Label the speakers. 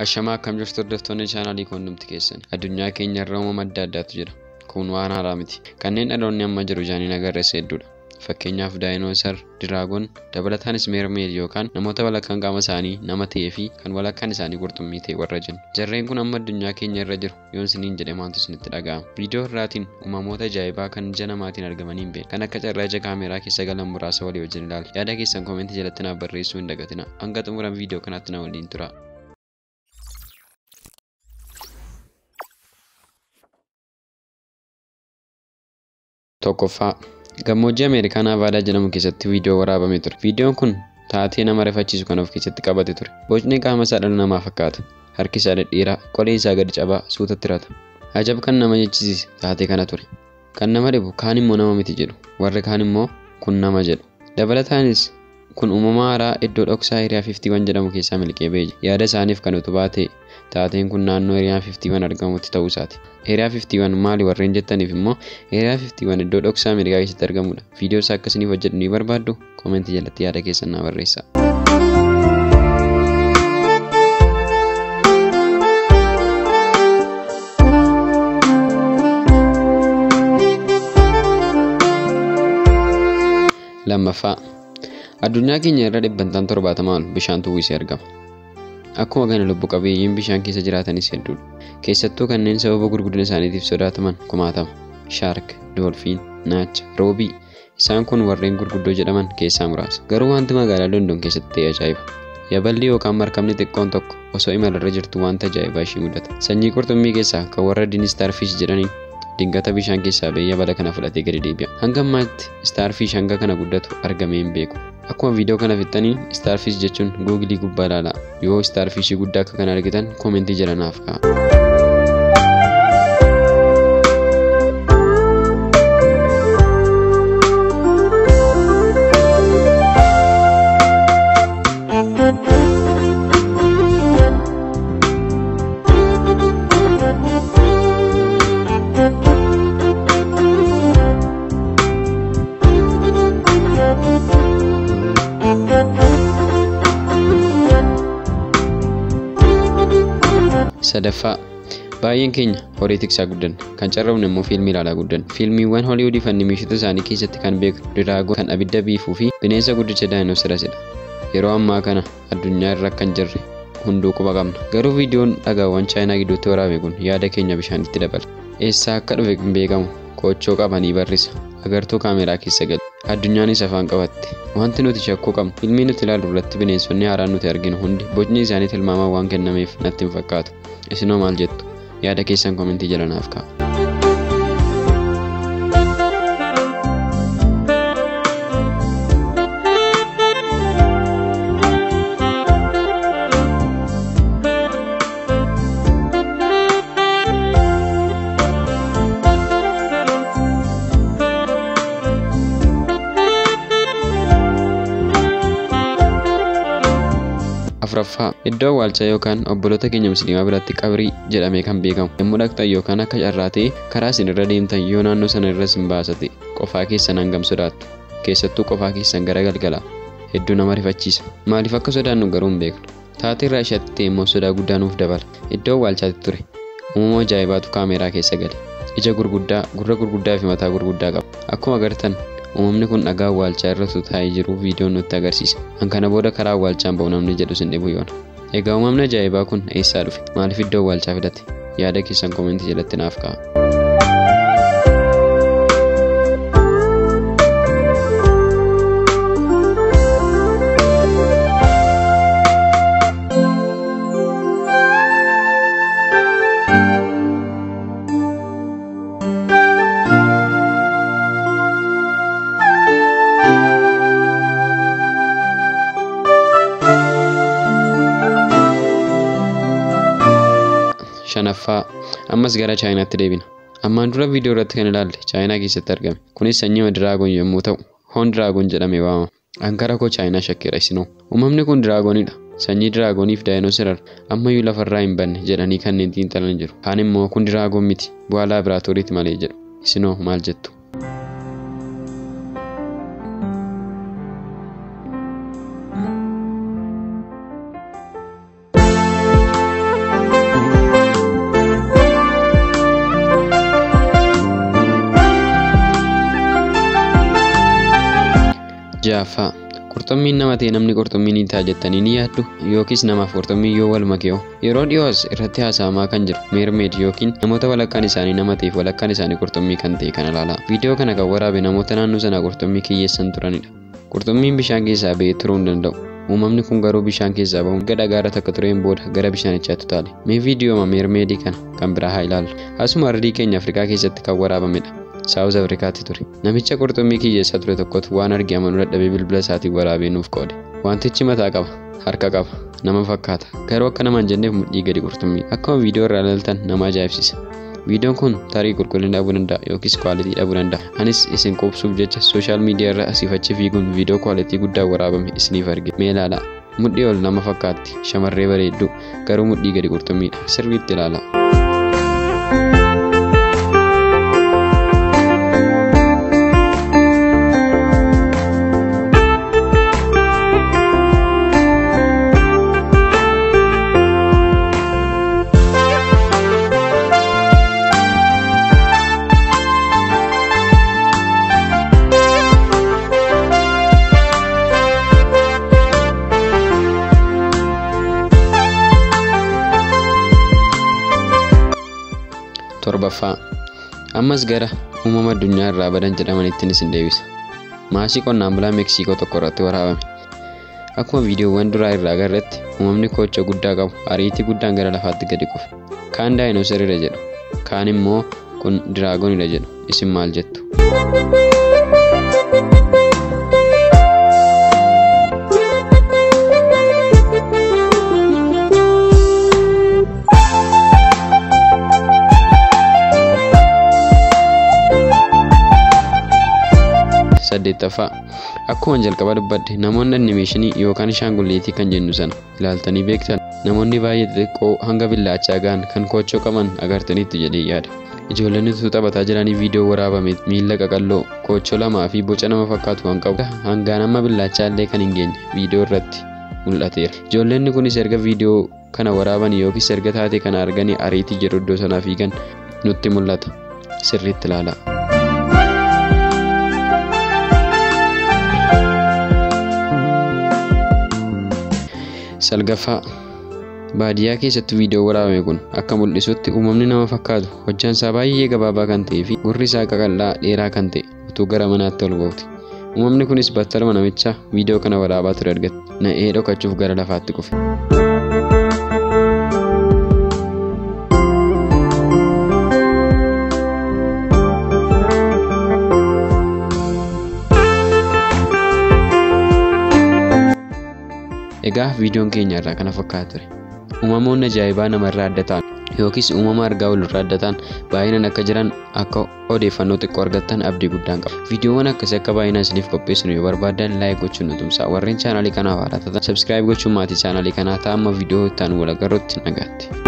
Speaker 1: Ashamaa akkam jirtu hordoftoonni chaanaalii Quunnamtii keessan. Addunyaa keenya irra uumama adda addaatu jira. Kun waan haaraa miti. Kanneen dhaloonni amma jiru jaaniin agarreessa hedduudha. Fakkeenyaaf daayinoosar, diraagoon, dabalataanis meermeed yookaan namoota walakkaan qaama isaanii nama ta'ee fi kan walakkaan isaanii qurxummii ta'e warra jennu. Jarreen kun amma addunyaa keenya irra jiru yoon isiniin jedhe maaltu isinitti dhaga'ama. Viidiyoo irraatiin uumamoota ajaa'ibaa kan ija namaatiin argamanii hin beekne kan akka carraa ija kaameraa keessa galan muraasa walii wajjin ilaalla. Yaada keessan koomentii jalatti naaf barreessuu hin dagatina. Hanga xumura viidiyoo kanaatti na waliin tura. Tokkoffaa gammoojjii Ameerikaa Nevaadaa jedhamu keessatti viidiyoo waraabamee ture. Viidiyoon kun taatee nama rifachiisu kan of keessatti qabate ture. Bocni qaama isaa dhala namaa fakkaata. Harki isaa dhedheeraa, qoleen isaa gadi cabaa suutatti hirata. Ajab kan nama jechisiise taatee kana ture. Kan nama dhibu kaan immoo nama miti jedhu. Warri kaan immoo kun nama jedhu. Dabalataanis kun uumama haaraa iddoo dhoksaa Eeriyaa 51 jedhamu keessaa miliqee ba'e. Yaada isaaniif kan utubaa ta'e taateen kun naannoo Eeriyaa 51 argamutti ta'uu isaati. Eeriyaa 51 maali warreen jettaniif immoo Eeriyaa 51 iddoo dhoksaa Ameerikaa keessatti argamudha. Viidiyoo isaa akkasiniif hojjedhu ni barbaaddu? Koomentii jalatti yaada keessan naa barreessaa. Lammaffaa addunyaa keenya irra dhibbantaan 70 bishaantu uwwisee argama. Akkuma kana lubbu qabeeyyiin bishaan keessa jiraatanis hedduudha. Keessattuu kanneen sababa gurguddina isaaniitiif sodaataman kumaatama. Shaark, doolfiin, naacha, roobii isaan kun warreen gurguddoo jedhaman keessaa muraasa. Garuu wanti magaalaa London keessatti ta'e ajaa'iba. Yaballi yookaan markabni xiqqoon tokko osoo imalarra jirtu wanta ajaa'ibaa ishii mudata. Sanyii qurxummii keessaa kan warra Starfish jedhaniin dingata bishaan keessaa ba'ee yabala kana fudhatee gadi deebi'a. Hanga ammaatti Starfish hanga kana guddatu argamee hin beeku. Akkuma viidiyoo kana fixxanii Starfish jechuun Google gubbaa ilaalaa. Yoo Starfish guddaa akka kana argitan koomentii jala naaf kaa'aa. Sadaffaa baay'een keenya horii tiksaa guddanne kan carroomne immoo fiilmii ilaalaa guddanne. Fiilmiiwwan Holiiwudii fi animeeshota isaanii keessatti kan beeknu diraagoon kan abidda biifuu fi bineensa guddicha daayinoosarasidha. Yeroo ammaa kana addunyaa irra kan jirre hunduu quba qabna. Garuu viidiyoon dhagaawwan chaayinaa gidduutti waraabame kun yaada keenya bishaanitti dabala. Eessaa akka dhufe hin beekamu koochoo qabanii barrisa. Agartuu kaameraa keessa gala. Addunyaanis afaan qabatte. Wanti nuti shakkuu qabnu filmii nuti ilaallu irratti bineensonni haaraan nuti arginu hundi bocni isaanii tilmaamaa waan kennameef natti hin fakkaatu. Isinoo maal jettu? Yaada keessan koomentii jala naaf kaa'aa. Afuraffaa iddoo awwaalchaa yookaan obboloota keenya musliimaa biratti qabrii jedhamee kan beekamu yommuu dhaqxan yookaan akka carraa ta'e karaa isin irra deemtan yoo naannoo sana irra isin baasate qofaa keessan hangam sodaattu. Keessattuu qofaa keessan gara galgala hedduu nama rifachiisa. Maaliif akka sodaannu garuu hin beeknu. Taatee irraa ishatti ta'e immoo sodaa guddaa nuuf dabala. Iddoo awwaalchaatti ture uumama ajaa'ibaatu kaameraa keessa gale. Ija gurguddaa, gurra gurguddaa fi mataa gurguddaa qaba. Akkuma agartan uumamni kun dhagaa awwaalchaa irra taa'ee jiru viidiyoon nutti agarsiisa. Kana booda karaa awwaalchaan ba'u namni jedhu sin dhibu yoona. Egaa uumamni ajaa'ibaa kun eessaa dhufe? Maaliif iddoo awwaalchaa filate? Yaada keessan koomentii jalatti naaf kaa'aa. Shanaffaa ammas gara chaayinaatti deebina. Ammaan dura viidiyoo irratti kan ilaalle chaayinaa keessatti argame. Kunis sanyii diraagoon yommuu ta'u, hoon diraagoon jedhamee waamama. Ankara koo chaayinaa shakkeera isinoo. Uumamni kun diraagoonidha. Sanyii diraagooniif daayinoosar ammayyuu lafarraa hin banne jedhanii kanneen xiinxalan jiru. Kaan immoo kun diraagoon miti bu'aa laaboraatooriitti malee jedhu. Isinoo maal jettu? ja'affaa qurxummiin nama ta'e namni qurxummii ni ta'a jettanii ni yaaddu yookiis namaaf qurxummii yoo wal makee'u yeroo dhiyoos irratti haasa'amaa kan jiru meermeed yookiin namoota walakkaan isaanii nama ta'eef walakkaan isaanii qurxummii kan ta'e kana ilaala. Viidiyoo kana kan waraabe namoota naannoo sana qurxummii kiyyeessan turanidha. Qurxummiin bishaan keessaa ba'ee turuu hin danda'u. Uumamni kun garuu bishaan keessaa ba'uun gada gaara takka tureen booda gara bishaanichaatti utaale. Mee viidiyooma meermeedii kana kan biraa haa ilaallu. Asuma ardii keenya Afrikaa keessatti kan waraabamedha. Saawuz Afrikaatti ture. Namicha qurxummii kiyyeessaa ture tokkotu waan arge amanuu dadhabee bilbila isaatiin waraabee nuuf qoode. Wantichi mataa qaba, harka qaba, nama fakkaata. Garuu akka namaan jenneef mudhii gadi qurxummii. Akkuma viidiyoo irraa ilaaltan nama ajaa'ibsiisa. Viidiyoon kun tarii qulqullina dhabuu danda'a yookiis kwaalitii dhabuu danda'a. Anis isin qubsuuf jecha sooshaal miidiyaa irra asiif achi fiiguun viidiyoo kwaalitii guddaa waraabame isiniif arge. Mee ilaalaa. Mudhii ol nama fakkaatti, shamarree bareedduu, garuu mudhii gadi qurxummiidha. Sirriitti ilaalaa. Torbaffaa ammas gara uumama addunyaa irraa badan jedhamanitti isin deebisa. Maasii qonnaan bulaa Meeksikoo tokko irratti waraabame. Akkuma viidiyoowwan duraa irraa agarretti uumamni koochoo guddaa qabu ariitii guddaan gara lafaatti gadi kufe. Kaan daayinoosariidha jedhu, kaan immoo kun diraagoonidha jedhu. Isin maal jettu? Saddeettaffaa akkuma jalqaba dubbadde namoonni animeeshinii yookaan shaangulleetii kan jennu sana ilaaltanii beektan namoonni baay'ee xixiqqoo hanga billaachaa ga'an kan koochoo qaban agartaniitti jedhee yaada. Ijoolleen utuu taphataa jiranii viidiyoo waraabame miila qaqalloo koochoo lamaa fi boca nama fakkaatu kan qabu hangaan amma billaachaa illee kan hin geenye viidiyoo irratti mul'ateera. Ijoollonni kunis erga viidiyoo kana waraaban yookiis erga taatee kana arganii ariitii jedhu iddoo sanaa fiigan nutti mul'ata. Sirriitti ilaalaa. Salgaffaa baadiyyaa keessatti viidiyoo waraabame kun akka mul'isutti uumamni nama fakkaatu hojjaan isaa baay'ee gabaabaa kan ta'ee fi gurri isaa qaqallaa dheeraa kan ta'e utuu gara manaatti ol ba'uuti. Uumamni kunis battaluma namicha viidiyoo kana waraabaa ture argate na'ee dhokachuuf gara lafaatti kufe. Egaa viidiyoon keenya irraa kana fakkaata ture. Uumamoonni ajaa'ibaa namarraa adda ta'an yookiis uumama argaa walirraa adda ta'an baay'inaan akka jiran akka odeeffannoo xiqqoo argattan abdii guddaan qaba. Viidiyoowwan akkasii akka baay'inaan isiniif qopheessinu yoo barbaadan laayik gochuun nu tumsa. Warreen chaanaalii kanaaf haaraa ta'an sabskiraayib gochuun maatii chaanaalii kanaa ta'a. Amma viidiyoo itti aanu wal agarruutti nagaatti.